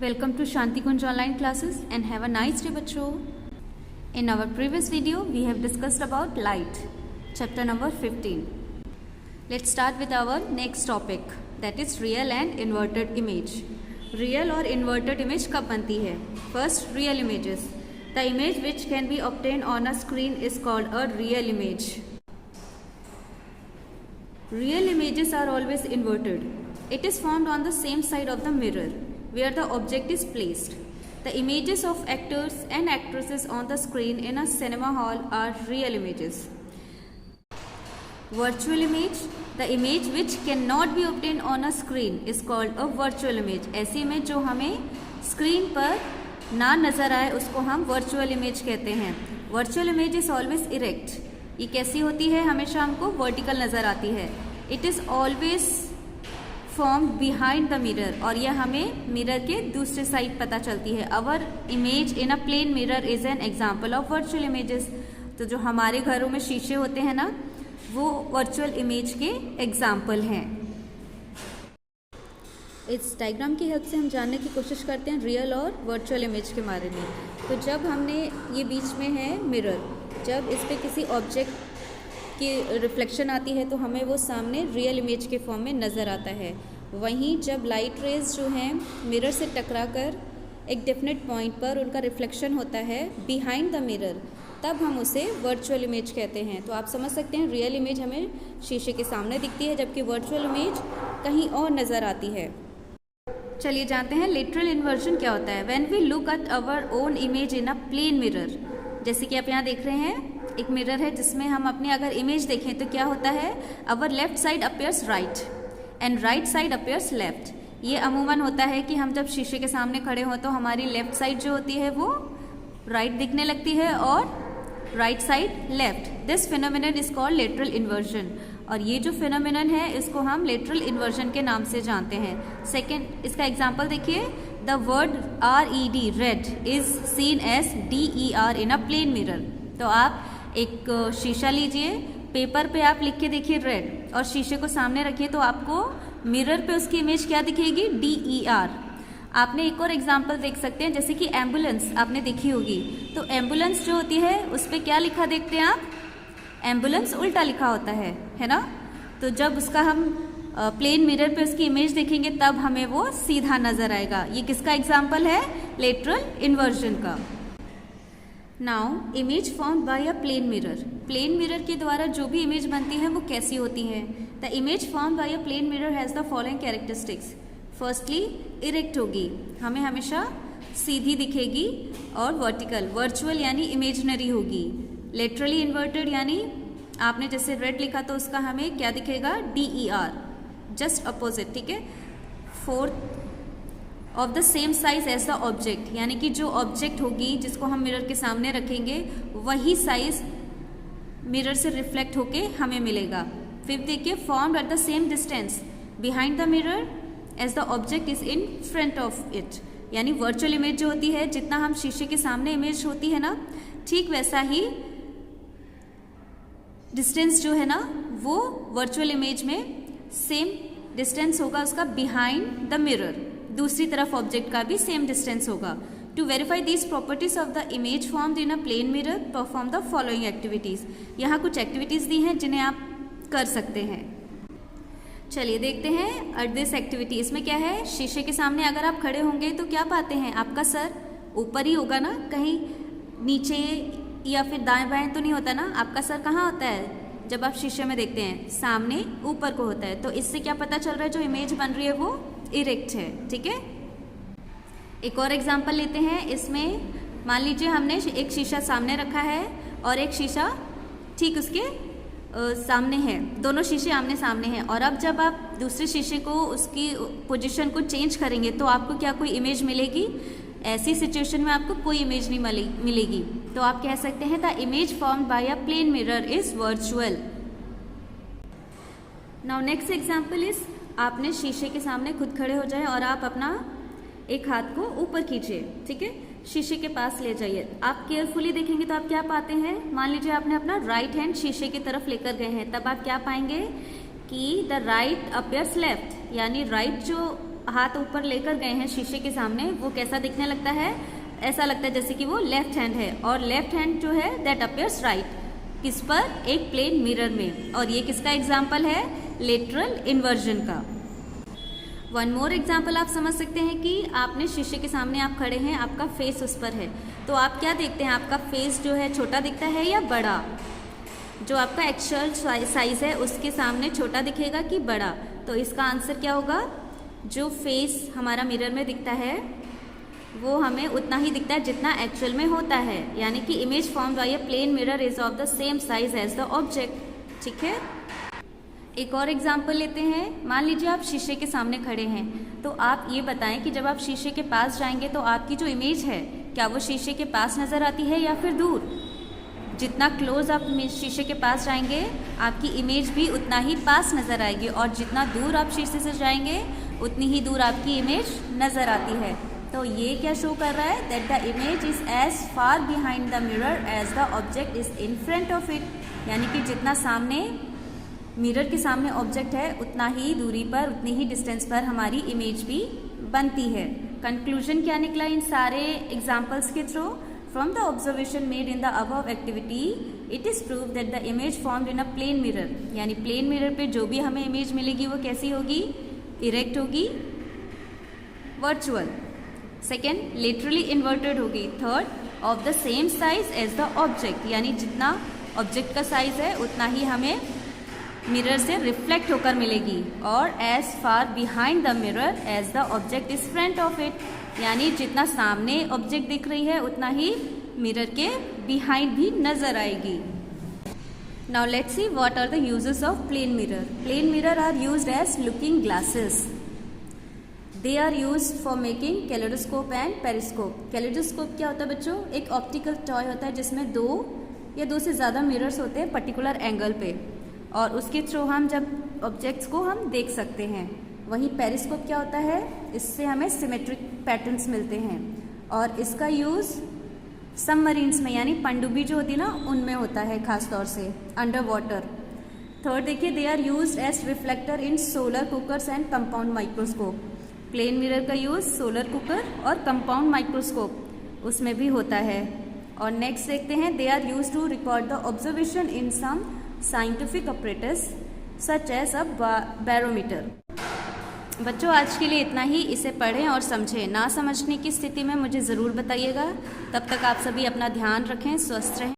Welcome to Shanti Kunj online classes and have a nice day bachcho. In our previous video we have discussed about light, chapter number 15. Let's start with our next topic, that is real and inverted image. Real और inverted image कब बनती है? First, real images. The image which can be obtained on a screen is called a real image. Real images are always inverted. It is formed on the same side of the mirror where the object is placed. The images of actors and actresses on the screen in a cinema hall are real images. Virtual image, the image which cannot be obtained on a screen is called a virtual image. ऐसी image जो हमें screen पर ना नज़र आए उसको हम virtual image कहते हैं. Virtual image is always erect. ये कैसी होती है? हमेशा हमको वर्टिकल नज़र आती है. It is always form behind the mirror, और यह हमें मिरर के दूसरे साइड पता चलती है. Our image in a plane mirror is an example of virtual images. तो जो हमारे घरों में शीशे होते हैं ना, वो वर्चुअल इमेज के एग्जाम्पल हैं. इस डायग्राम की हेल्प से हम जानने की कोशिश करते हैं रियल और वर्चुअल इमेज के बारे में. तो जब हमने ये बीच में है मिरर, जब इस पर किसी ऑब्जेक्ट की रिफ्लेक्शन आती है तो हमें वो सामने रियल इमेज के फॉर्म में नज़र आता है. वहीं जब लाइट रेज जो हैं मिरर से टकराकर एक डेफिनेट पॉइंट पर उनका रिफ्लेक्शन होता है बिहाइंड द मिरर, तब हम उसे वर्चुअल इमेज कहते हैं. तो आप समझ सकते हैं रियल इमेज हमें शीशे के सामने दिखती है जबकि वर्चुअल इमेज कहीं और नज़र आती है. चलिए जानते हैं लिटरल इन्वर्जन क्या होता है. When we look at our own image in a plane mirror, जैसे कि आप यहाँ देख रहे हैं एक मिरर है जिसमें हम अपनी अगर इमेज देखें तो क्या होता है, our left side appears right and right side appears left. ये अमूमन होता है कि हम जब शीशे के सामने खड़े हों तो हमारी लेफ्ट साइड जो होती है वो राइट दिखने लगती है और right side left. This phenomenon is called lateral inversion, और ये जो फिनोमिनन है इसको हम लेटरल इन्वर्जन के नाम से जानते हैं. सेकेंड, इसका एग्जाम्पल देखिए. The word RED red is seen as DER in a plane mirror. तो आप एक शीशा लीजिए, पेपर पे आप लिख के देखिए रेड, और शीशे को सामने रखिए तो आपको मिरर पे उसकी इमेज क्या दिखेगी, DER. आपने एक और एग्जांपल देख सकते हैं, जैसे कि एम्बुलेंस आपने देखी होगी. तो एम्बुलेंस जो होती है उस पर क्या लिखा देखते हैं आप, एम्बुलेंस उल्टा लिखा होता है ना. तो जब उसका हम प्लेन मिरर पे उसकी इमेज देखेंगे तब हमें वो सीधा नजर आएगा. ये किसका एग्जाम्पल है, लेटरल इन्वर्जन का. Now image formed by a plane mirror. Plane mirror के द्वारा जो भी इमेज बनती है वो कैसी होती है. The image formed by a plane mirror has the following characteristics. Firstly erect होगी, हमें हमेशा सीधी दिखेगी, और वर्टिकल वर्चुअल यानी इमेजिनरी होगी. लेटरली इन्वर्टेड यानी आपने जैसे रेड लिखा तो उसका हमें क्या दिखेगा, DER, जस्ट अपोजिट. ठीक है. Fourth, of the same size as the object, यानी कि जो ऑब्जेक्ट होगी जिसको हम मिरर के सामने रखेंगे वही साइज मिरर से रिफ्लेक्ट होके हमें मिलेगा. फिफ्थ देखिए, formed at the same distance behind the mirror as the object is in front of it. यानी वर्चुअल इमेज जो होती है, जितना हम शीशे के सामने इमेज होती है ना, ठीक वैसा ही डिस्टेंस जो है ना वो वर्चुअल इमेज में सेम डिस्टेंस होगा उसका बिहाइंड द मिरर. दूसरी तरफ ऑब्जेक्ट का भी सेम डिस्टेंस होगा. To verify these properties of the image formed in a plane mirror, perform the following activities. यहाँ कुछ एक्टिविटीज दी हैं जिन्हें आप कर सकते हैं. चलिए देखते हैं एट दिस एक्टिविटी. इसमें क्या है, शीशे के सामने अगर आप खड़े होंगे तो क्या पाते हैं, आपका सर ऊपर ही होगा ना, कहीं नीचे या फिर दाएं बाएं तो नहीं होता ना. आपका सर कहाँ होता है जब आप शीशे में देखते हैं, सामने ऊपर को होता है. तो इससे क्या पता चल रहा है, जो इमेज बन रही है वो इरेक्ट है. ठीक है. एक और एग्जांपल लेते हैं. इसमें मान लीजिए हमने एक शीशा सामने रखा है और एक शीशा ठीक उसके सामने है, दोनों शीशे आमने सामने हैं. और अब जब आप दूसरे शीशे को उसकी पोजीशन को चेंज करेंगे तो आपको क्या कोई इमेज मिलेगी, ऐसी सिचुएशन में आपको कोई इमेज नहीं मिलेगी. तो आप कह सकते हैं the image formed by a plane mirror is virtual. Now next example is, आपने शीशे के सामने खुद खड़े हो जाए और आप अपना एक हाथ को ऊपर कीजिए. ठीक है. शीशे के पास ले जाइए. आप केयरफुली देखेंगे तो आप क्या पाते हैं, मान लीजिए आपने अपना राइट हैंड शीशे की तरफ लेकर गए हैं, तब आप क्या पाएंगे कि द राइट अपेयर्स लेफ्ट, यानी राइट जो हाथ ऊपर लेकर गए हैं शीशे के सामने, वो कैसा दिखने लगता है? ऐसा लगता है जैसे कि वो लेफ्ट हैंड है, और लेफ्ट हैंड जो है दैट अपीयर्स राइट, किस पर? एक प्लेन मिरर में। और ये किसका एग्जाम्पल है? लेटरल इन्वर्जन का। वन मोर एग्जाम्पल आप समझ सकते हैं कि आपने शीशे के सामने आप खड़े हैं, आपका फेस उस पर है, तो आप क्या देखते हैं? आपका फेस जो है छोटा दिखता है या बड़ा? जो आपका एक्चुअल साइज है उसके सामने छोटा दिखेगा कि बड़ा? तो इसका आंसर क्या होगा? जो फेस हमारा मिरर में दिखता है वो हमें उतना ही दिखता है जितना एक्चुअल में होता है, यानी कि image form by a plane mirror is of the same size as the object. ठीक है, एक और एग्जाम्पल लेते हैं। मान लीजिए आप शीशे के सामने खड़े हैं, तो आप ये बताएं कि जब आप शीशे के पास जाएंगे तो आपकी जो इमेज है क्या वो शीशे के पास नज़र आती है या फिर दूर? जितना क्लोज आप शीशे के पास जाएंगे आपकी इमेज भी उतना ही पास नज़र आएगी, और जितना दूर आप शीशे से जाएंगे उतनी ही दूर आपकी इमेज नज़र आती है। तो ये क्या शो कर रहा है? That the image is as far behind the mirror as the object is in front of it, यानी कि जितना सामने मिरर के सामने ऑब्जेक्ट है उतना ही दूरी पर, उतनी ही डिस्टेंस पर हमारी इमेज भी बनती है। कंक्लूजन क्या निकला इन सारे एग्जाम्पल्स के through? From the observation made in the above activity, it is proved that the image formed in a plane mirror, यानी प्लेन मिरर पे जो भी हमें इमेज मिलेगी वो कैसी होगी? इरेक्ट होगी, वर्चुअल। सेकेंड, लेटरली इन्वर्टेड होगी। Third, of the same size as the object, यानी जितना ऑब्जेक्ट का साइज है उतना ही हमें मिरर से रिफ्लेक्ट होकर मिलेगी। और as far behind the mirror as the object is front of it, यानी जितना सामने ऑब्जेक्ट दिख रही है उतना ही मिरर के बिहाइंड भी नजर आएगी। Now let's see what are the uses of plane mirror. Plane mirror are used as looking glasses. They are used for making kaleidoscope and periscope. Kaleidoscope क्या होता है बच्चों? एक ऑप्टिकल टॉय होता है जिसमें दो या दो से ज़्यादा मिरर्स होते हैं पर्टिकुलर एंगल पे, और उसके थ्रू हम जब ऑब्जेक्ट्स को हम देख सकते हैं। वहीं पेरिस्कोप क्या होता है? इससे हमें सिमेट्रिक पैटर्न्स मिलते हैं, और इसका यूज़ सबमरीन्स में यानी पनडुब्बी जो होती है ना उनमें होता है, खास तौर से अंडर वाटर। थर्ड देखिए, they are used as reflector in solar cookers and compound microscope. Plane mirror का यूज़ सोलर कुकर और कंपाउंड माइक्रोस्कोप उसमें भी होता है। और नेक्स्ट देखते हैं, they are used to record the observation in some scientific operators such as a barometer. बच्चों आज के लिए इतना ही। इसे पढ़ें और समझें। ना समझने की स्थिति में मुझे ज़रूर बताइएगा। तब तक आप सभी अपना ध्यान रखें, स्वस्थ रहें।